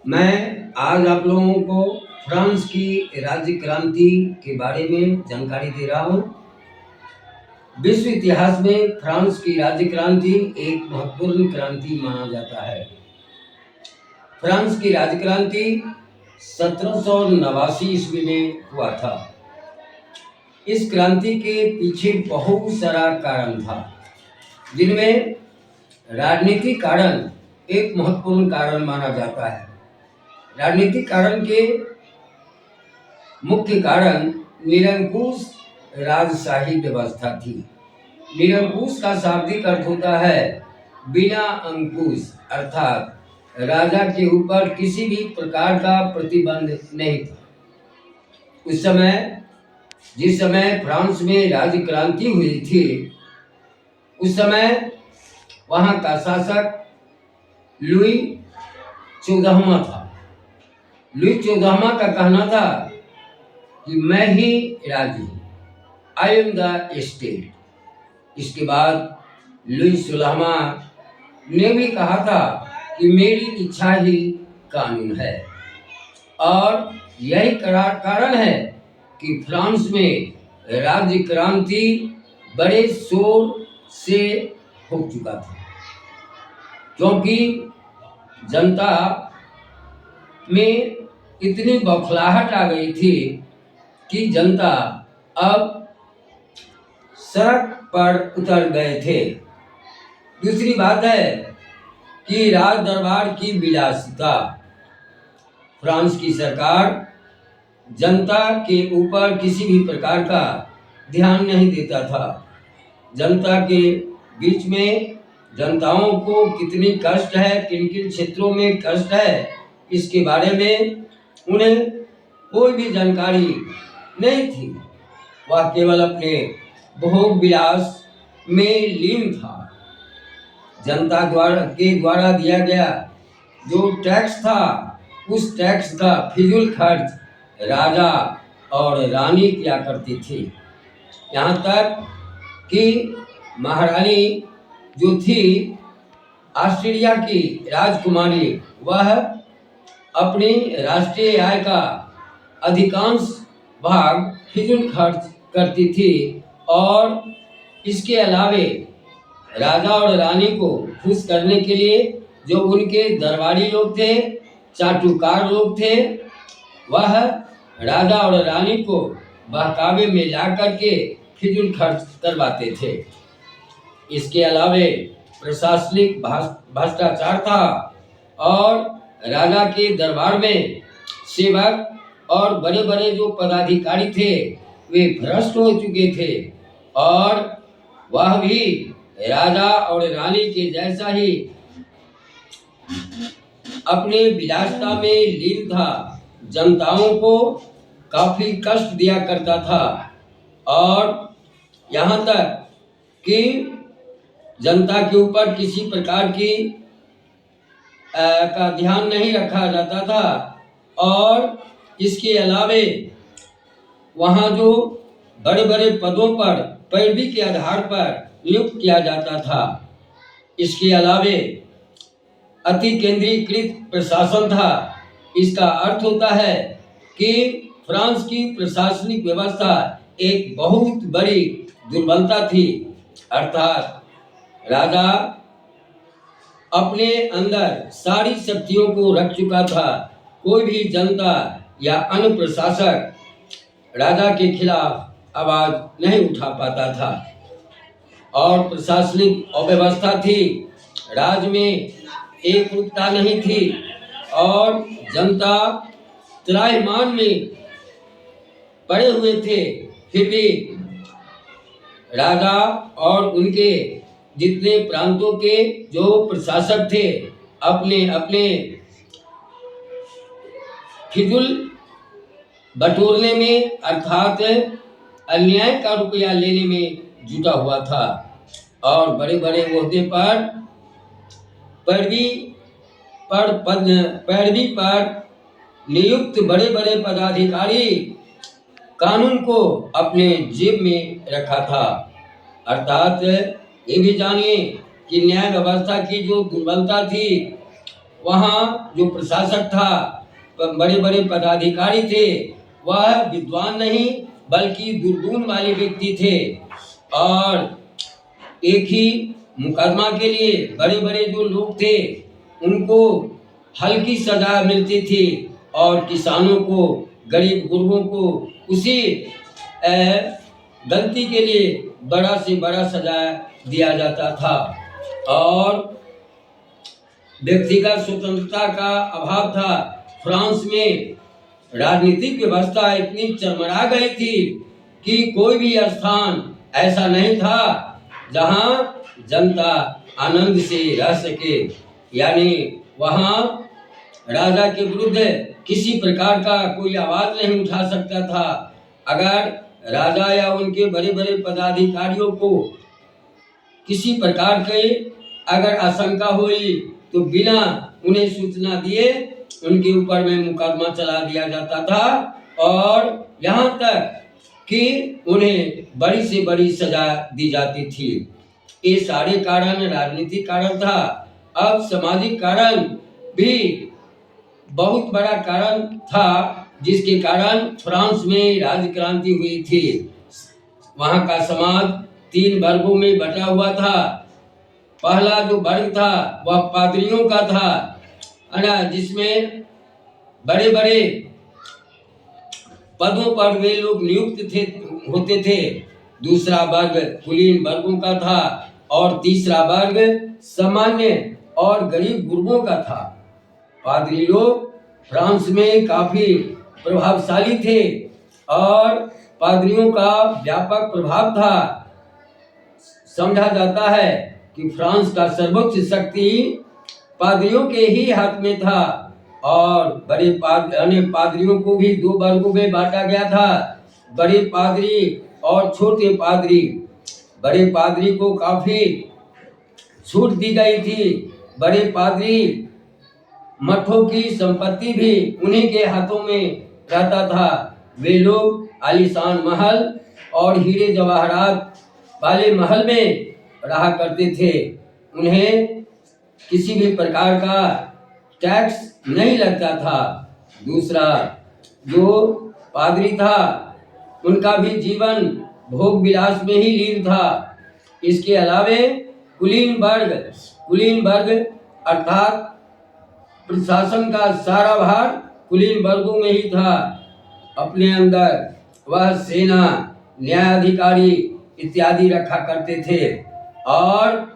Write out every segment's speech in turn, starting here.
मैं आज आप लोगों को फ्रांस की राज्य क्रांति के बारे में जानकारी दे रहा हूँ। विश्व इतिहास में फ्रांस की राज्य क्रांति एक महत्वपूर्ण क्रांति माना जाता है। फ्रांस की राज्य क्रांति 1789 ईस्वी में हुआ था। इस क्रांति के पीछे बहुत सारा कारण था, जिनमें राजनीतिक कारण एक महत्वपूर्ण कारण माना जाता है। राजनीतिक कारण के मुख्य कारण निरंकुश राजशाही व्यवस्था थी। निरंकुश का शाब्दिक अर्थ होता है बिना अंकुश, अर्थात राजा के ऊपर किसी भी प्रकार का प्रतिबंध नहीं था। जिस समय फ्रांस में राज्य क्रांति हुई थी, उस समय वहां का शासक लुई 14वां था। लुई 14वां का कहना था कि मैं ही राजा हूं, आई एम द स्टेट। इसके बाद लुई 16वां ने भी कहा था कि मेरी इच्छा ही कानून है। और यही कारण है कि फ्रांस में राज्य क्रांति बड़े शोर से हो चुका था, क्योंकि जनता में इतनी बौखलाहट आ गई थी कि जनता अब सड़क पर उतर गए थे। दूसरी बात है कि राज दरबार की विलासिता। फ्रांस की सरकार जनता के ऊपर किसी भी प्रकार का ध्यान नहीं देता था। जनता के बीच में जनताओं को कितनी कष्ट है, किन किन क्षेत्रों में कष्ट है, इसके बारे में उन्हें कोई भी जानकारी नहीं थी। वह केवल अपने भोग विलास में लीन था। जनता द्वारा दिया गया जो टैक्स था, उस टैक्स का फिजूल खर्च राजा और रानी किया करती थी। यहाँ तक कि महारानी जो थी ऑस्ट्रेलिया की राजकुमारी, वह अपनी राष्ट्रीय आय का अधिकांश भाग फिजूल खर्च करती थी। और इसके अलावे राजा और रानी को खुश करने के लिए जो उनके दरबारी लोग थे, चाटुकार लोग थे, वह राजा और रानी को बहकावे में ला करके फिजूल खर्च करवाते थे। इसके अलावे प्रशासनिक भ्रष्टाचार था और राजा के दरबार में सेवक और बड़े बड़े जो पदाधिकारी थे, वे भ्रष्ट हो चुके थे और वह भी राजा और रानी के जैसा ही अपने विलासिता में लीन था। जनताओं को काफी कष्ट दिया करता था और यहाँ तक कि जनता के ऊपर किसी प्रकार की का ध्यान नहीं रखा जाता था। और इसके अलावे वहाँ जो बड़े बड़े पदों पर पैरवी के आधार पर नियुक्त किया जाता था। इसके अलावे अति केंद्रीकृत प्रशासन था। इसका अर्थ होता है कि फ्रांस की प्रशासनिक व्यवस्था एक बहुत बड़ी दुर्बलता थी, अर्थात राजा अपने अंदर सारी शक्तियों को रख चुका था। कोई भी जनता या अन्य प्रशासक राजा के खिलाफ आवाज नहीं उठा पाता था। और प्रशासनिक अव्यवस्था थी, राज्य में एकरूपता नहीं थी और जनता त्राहिमाम में पड़े हुए थे। फिर भी राजा और उनके जितने प्रांतों के जो प्रशासक थे, अपने अपने फिजूल बटोरने में, अर्थात अन्याय का रुपया लेने में जुटा हुआ था। और बड़े बड़े ओहदे पर पैरवी पर नियुक्त बड़े बड़े पदाधिकारी कानून को अपने जेब में रखा था। अर्थात ये भी जानिए कि न्याय व्यवस्था की जो दुर्बलता थी, वहाँ जो प्रशासक था, बड़े बड़े पदाधिकारी थे, वह विद्वान नहीं बल्कि दुर्गुण वाले व्यक्ति थे। और एक ही मुकदमा के लिए बड़े बड़े जो लोग थे उनको हल्की सजा मिलती थी और किसानों को, गरीब गुरबों को उसी गलती के लिए बड़ा से बड़ा सजा दिया जाता था। और व्यक्तिगत स्वतंत्रता का अभाव था। फ्रांस में राजनीतिक व्यवस्था इतनी चरमरा गई थी कि कोई भी स्थान ऐसा नहीं था जहां जनता आनंद से रह सके। यानी वहां राजा के विरुद्ध किसी प्रकार का कोई आवाज नहीं उठा सकता था। अगर राजा या उनके बड़े बड़े पदाधिकारियों को किसी प्रकार की अगर आशंका हुई तो बिना उन्हें सूचना दिए उनके ऊपर में मुकदमा चला दिया जाता था और यहाँ तक कि उन्हें बड़ी से बड़ी सजा दी जाती थी। ये सारे कारण राजनीतिक कारण था। अब सामाजिक कारण भी बहुत बड़ा कारण था जिसके कारण फ्रांस में राज्य क्रांति हुई थी। वहाँ का समाज 3 वर्गों में बटा हुआ था। पहला जो वर्ग था वह पादरियों का था, है ना, जिसमें बड़े बड़े पदों पर वे लोग नियुक्त होते थे। दूसरा वर्ग कुलीन वर्गों का था और तीसरा वर्ग सामान्य और गरीब गुरबों का था। पादरी लोग फ्रांस में काफी प्रभावशाली थे और पादरियों का व्यापक प्रभाव था। समझा जाता है कि फ्रांस का सर्वोच्च शक्ति पादरियों के ही हाथ में था और बड़े पादरियों को भी 2 वर्गों में बांटा गया था, बड़े पादरी और छोटे पादरी। बड़े पादरी को काफी छूट दी गई थी। बड़े पादरी मठों की संपत्ति भी उन्हीं के हाथों में रहता था। वे लोग आलीशान महल और हीरे जवाहरात वाले महल में रहा करते थे। उन्हें किसी भी प्रकार का टैक्स नहीं लगता था। दूसरा जो पादरी था उनका भी जीवन भोग विलास में ही लीन था। इसके अलावे कुलीन वर्ग अर्थात प्रशासन का सारा भार कुलीन वर्गों में ही था। अपने अंदर वह सेना, न्यायाधिकारी इत्यादि रखा करते थे और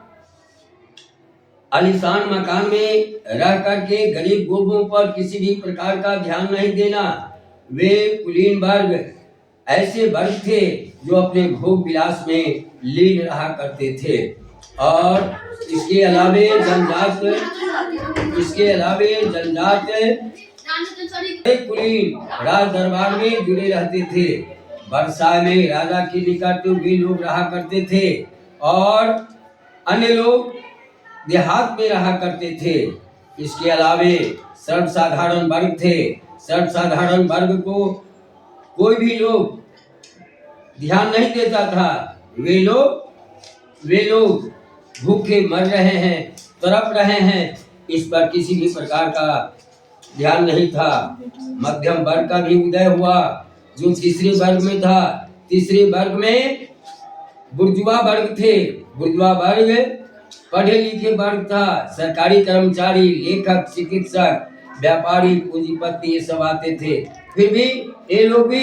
आलीशान मकान में रह करके गरीब गुरबों पर किसी भी प्रकार का ध्यान नहीं देना। वे कुलीन वर्ग ऐसे वर्ग थे जो अपने भोग विलास में लीन रहा करते थे। और इसके अलावे जनजात कुलीन राज दरबार में जुड़े रहते थे। वर्षा में राजा के निकट भी लोग रहा करते थे और अन्य लोग देहात में रहा करते थे। इसके अलावे सर्वसाधारण वर्ग थे। सर्वसाधारण वर्ग को कोई भी लोग ध्यान नहीं देता था। वे लोग भूखे मर रहे हैं, तड़प रहे हैं, इस पर किसी भी प्रकार का ध्यान नहीं था। मध्यम वर्ग का भी उदय हुआ जो तीसरे वर्ग में था। तीसरे वर्ग में बुर्जुआ वर्ग थे। बुर्जुआ वर्ग पढ़े लिखे वर्ग था। सरकारी कर्मचारी, लेखक, चिकित्सक, व्यापारी, पूंजीपति ये सब आते थे। फिर भी ये लोग भी